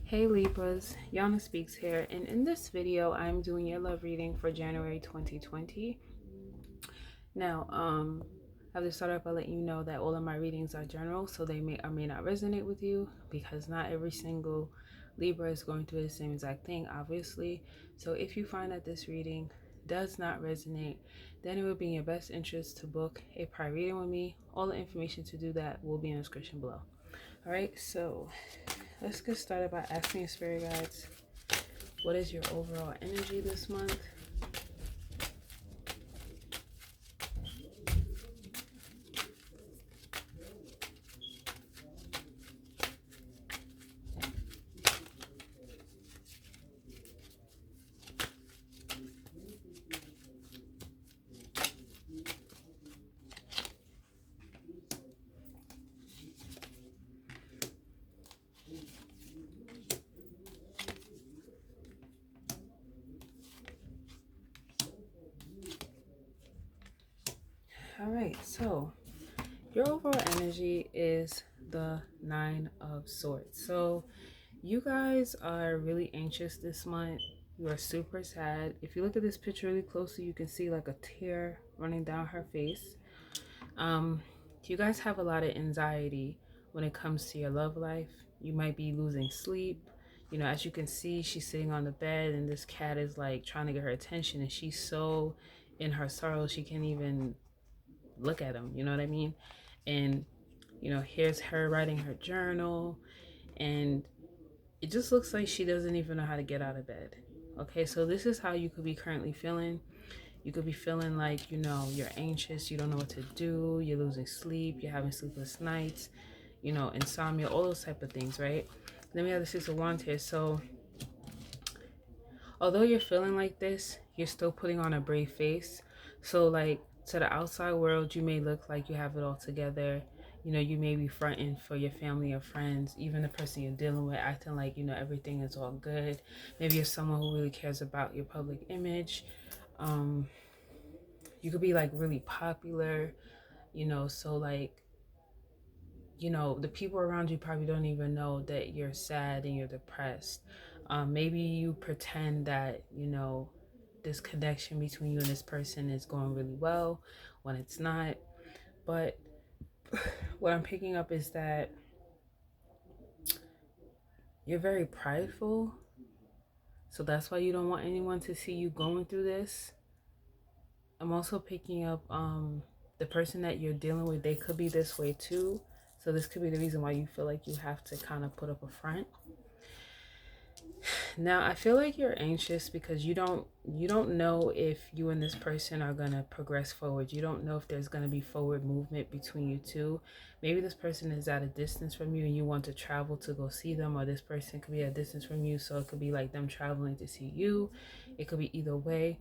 Hey Libras, Yana Speaks here, and in this video I'm doing your love reading for January 2020. Now, I have to start off by letting you know that all of my readings are general, so they may or may not resonate with you because not every single Libra is going through the same exact thing, obviously. So if you find that this reading does not resonate, then it would be in your best interest to book a private reading with me. All the information to do that will be in the description below. All right, so let's get started by asking your spirit guides, what is your overall energy this month? All right, so your overall energy is the Nine of Swords. So you guys are really anxious this month. You are super sad. If you look at this picture really closely, you can see like a tear running down her face. You guys have a lot of anxiety when it comes to your love life. You might be losing sleep. You know, as you can see, she's sitting on the bed and this cat is like trying to get her attention, and she's so in her sorrow she can't even look at him, you know what I mean? And you know, here's her writing her journal, and it just looks like she doesn't even know how to get out of bed. Okay, so this is how you could be currently feeling. You could be feeling like, you know, you're anxious, you don't know what to do, you're losing sleep, you're having sleepless nights, you know, insomnia, all those type of things, right? Then we have the Six of Wands here. So although you're feeling like this, you're still putting on a brave face. So like, to the outside world, you may look like you have it all together. You know, you may be fronting for your family or friends, even the person you're dealing with, acting like, you know, everything is all good. Maybe you're someone who really cares about your public image. You could be like really popular, you know, so like, you know, the people around you probably don't even know that you're sad and you're depressed. Maybe you pretend that, you know, this connection between you and this person is going really well when it's not. But what I'm picking up is that you're very prideful. So that's why you don't want anyone to see you going through this. I'm also picking up the person that you're dealing with, they could be this way too. So this could be the reason why you feel like you have to kind of put up a front. Now, I feel like you're anxious because you don't know if you and this person are going to progress forward. You don't know if there's going to be forward movement between you two. Maybe this person is at a distance from you and you want to travel to go see them, or this person could be at a distance from you, so it could be like them traveling to see you. It could be either way.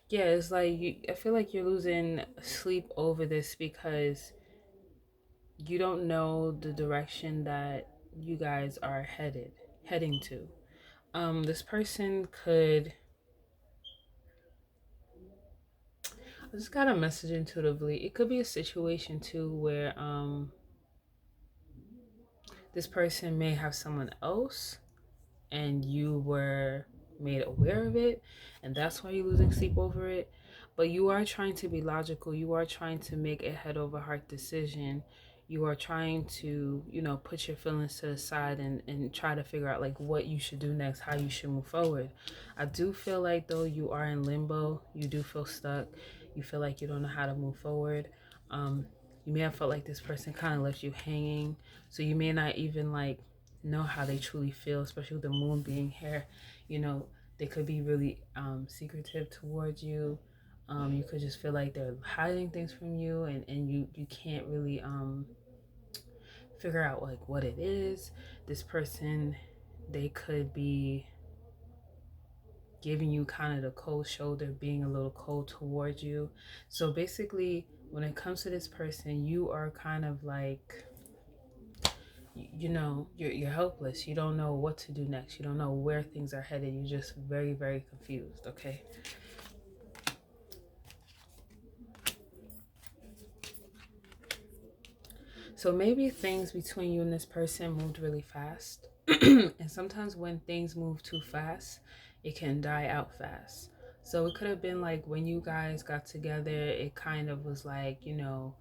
Yeah, it's like I feel like you're losing sleep over this because you don't know the direction that you guys are heading to. This person could, I just got a message intuitively. It could be a situation too where this person may have someone else and you were made aware of it, and that's why you're losing sleep over it. But you are trying to be logical. You are trying to make a head over heart decision. You are trying to, you know, put your feelings to the side and try to figure out like what you should do next, how you should move forward. I do feel like though you are in limbo. You do feel stuck. You feel like you don't know how to move forward. You may have felt like this person kind of left you hanging, so you may not even like know how they truly feel, especially with the moon being here. You know, they could be really secretive towards you. You could just feel like they're hiding things from you, and you can't really figure out like what it is. This person, they could be giving you kind of the cold shoulder, being a little cold towards you. So basically, when it comes to this person, you are kind of like, you know, you're helpless. You don't know what to do next. You don't know where things are headed. You're just very, very confused. Okay. So maybe things between you and this person moved really fast. And sometimes when things move too fast, it can die out fast. So it could have been like when you guys got together, it kind of was like, y'all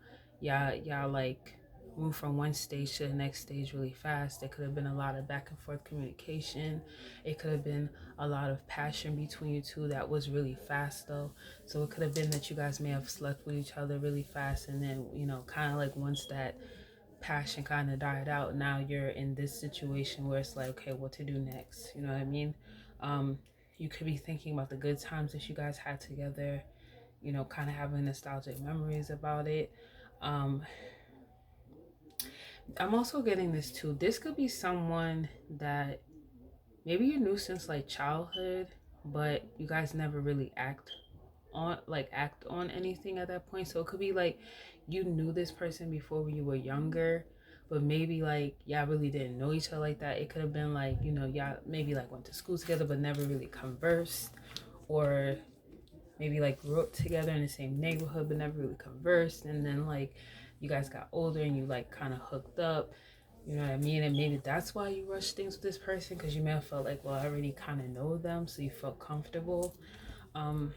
like move from one stage to the next stage really fast. There could have been a lot of back and forth communication. It could have been a lot of passion between you two that was really fast though. So it could have been that you guys may have slept with each other really fast, and then, kind of like once that passion kind of died out, now you're in this situation where it's like, okay, what to do next? You know what I mean? You could be thinking about the good times that you guys had together, kind of having nostalgic memories about it. um I'm also getting this too. This could be someone that maybe you knew since like childhood, but you guys never really act on anything at that point. So it could be like you knew this person before when you were younger, but maybe like y'all really didn't know each other like that. It could have been like, y'all maybe like went to school together but never really conversed, or maybe like grew up together in the same neighborhood but never really conversed, and then like you guys got older and you like kind of hooked up. You know what I mean? And maybe that's why you rushed things with this person, because you may have felt like, well, I already kind of know them, so you felt comfortable. um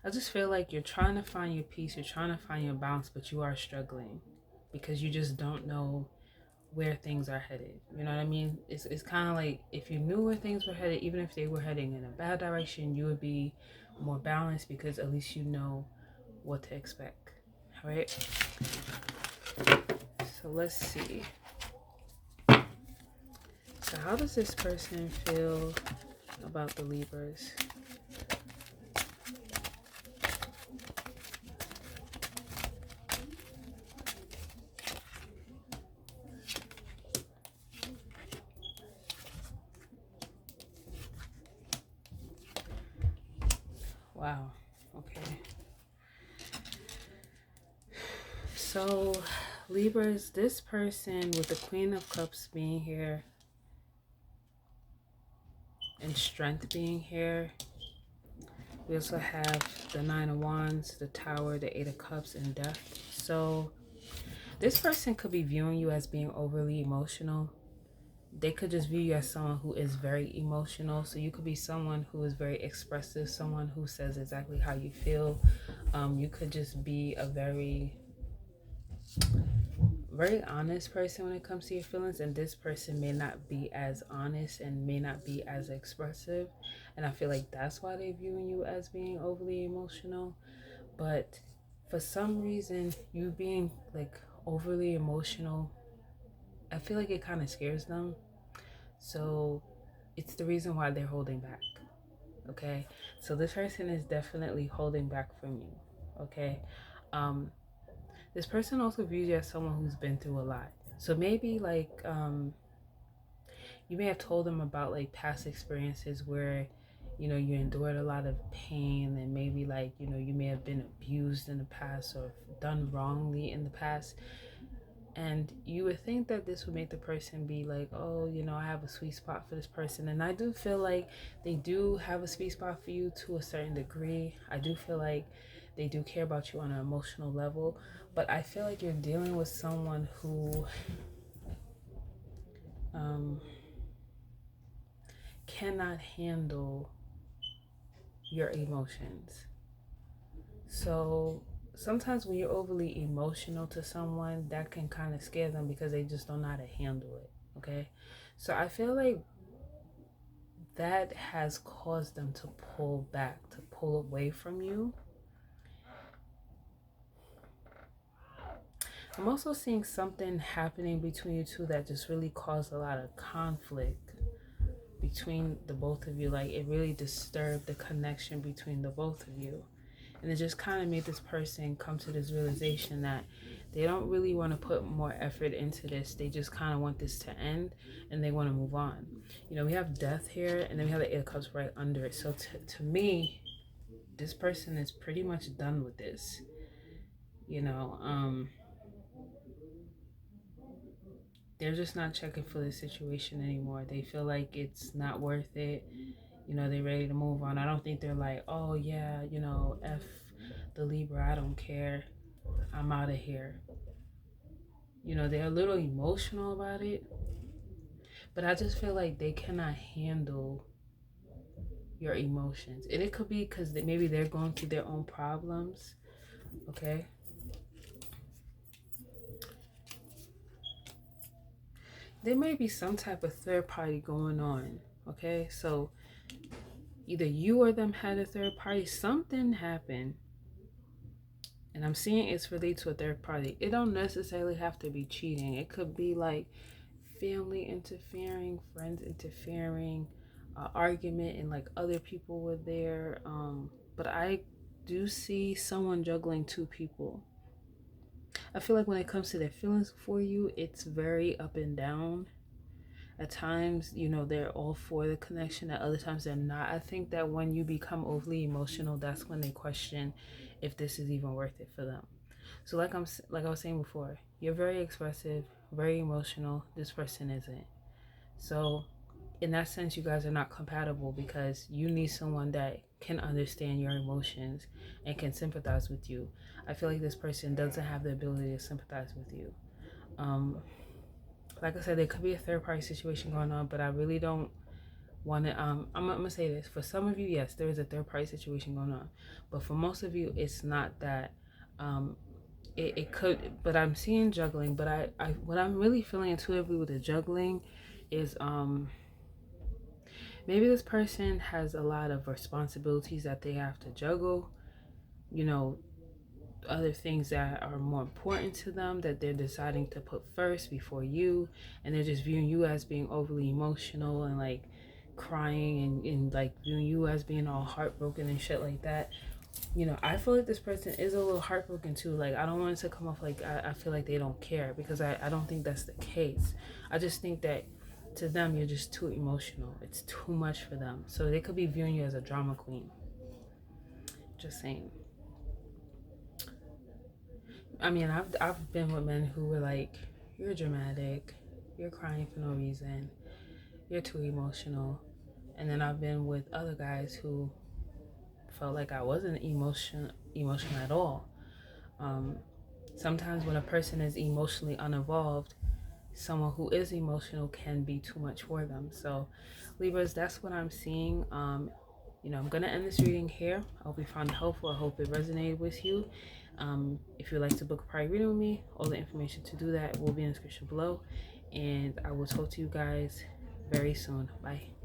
I just feel like you're trying to find your peace, you're trying to find your balance, but you are struggling because you just don't know where things are headed. You know what I mean? It's kind of like if you knew where things were headed, even if they were heading in a bad direction, you would be more balanced because at least you know what to expect. All right? So let's see. So how does this person feel about the Libras? Wow. Okay. So, Libras, this person with the Queen of Cups being here and Strength being here. We also have the Nine of Wands, the Tower, the Eight of Cups, and Death. So, this person could be viewing you as being overly emotional. They could just view you as someone who is very emotional. So you could be someone who is very expressive, someone who says exactly how you feel. You could just be a very honest person when it comes to your feelings, and this person may not be as honest and may not be as expressive, and I feel like that's why they're viewing you as being overly emotional. But for some reason, you being like overly emotional, I feel like it kind of scares them. So it's the reason why they're holding back. Okay, so this person is definitely holding back from you. Okay. um this person also views you as someone who's been through a lot. So maybe like you may have told them about like past experiences where you endured a lot of pain, and maybe like you may have been abused in the past or done wrongly in the past. And you would think that this would make the person be like, oh, I have a sweet spot for this person. And I do feel like they do have a sweet spot for you to a certain degree. I do feel like they do care about you on an emotional level. But I feel like you're dealing with someone who um, cannot handle your emotions. So sometimes when you're overly emotional to someone, that can kind of scare them because they just don't know how to handle it. Okay. So I feel like that has caused them to pull back, to pull away from you. I'm also seeing something happening between you two that just really caused a lot of conflict between the both of you. Like it really disturbed the connection between the both of you. And it just kind of made this person come to this realization that they don't really want to put more effort into this. They just kind of want this to end and they want to move on. We have Death here, and then we have the Eight of Cups right under it. So to me, this person is pretty much done with this. They're just not checking for the situation anymore. They feel like it's not worth it. They're ready to move on. I don't think they're like, oh yeah, F the Libra, I don't care. I'm out of here. You know, they're a little emotional about it, but I just feel like they cannot handle your emotions. And it could be because maybe they're going through their own problems, okay? There may be some type of third party going on, okay? So either you or them had a third party, something happened. And I'm seeing it's related to a third party. It don't necessarily have to be cheating. It could be like family interfering, friends interfering, argument, and like other people were there. But I do see someone juggling two people. I feel like when it comes to their feelings for you, it's very up and down. At times, you know, they're all for the connection. At other times, they're not. I think that when you become overly emotional, that's when they question if this is even worth it for them. So, like I was saying before, you're very expressive, very emotional. This person isn't. So, in that sense, you guys are not compatible because you need someone that can understand your emotions and can sympathize with you. I feel like this person doesn't have the ability to sympathize with you. Like I said, there could be a third party situation going on, but I really don't want to. I'm gonna say this: for some of you, yes, there is a third party situation going on, but for most of you, it's not that. Um, it could, but I'm seeing juggling. But I what I'm really feeling intuitively with the juggling is maybe this person has a lot of responsibilities that they have to juggle. You know, other things that are more important to them that they're deciding to put first before you, and they're just viewing you as being overly emotional and like crying and like viewing you as being all heartbroken and shit like that. You know, I feel like this person is a little heartbroken too. Like, I don't want it to come off like I feel like they don't care, because I don't think that's the case. I just think that to them you're just too emotional. It's too much for them, so they could be viewing you as a drama queen. Just saying. I mean, I've been with men who were like, "You're dramatic, you're crying for no reason, you're too emotional," and then I've been with other guys who felt like I wasn't emotional at all. Um, Sometimes when a person is emotionally uninvolved, someone who is emotional can be too much for them. So, Libras, that's what I'm seeing. You know, I'm gonna end this reading here. I hope you found it helpful. I hope it resonated with you. If you'd like to book a private reading with me, all the information to do that will be in the description below. And I will talk to you guys very soon. Bye.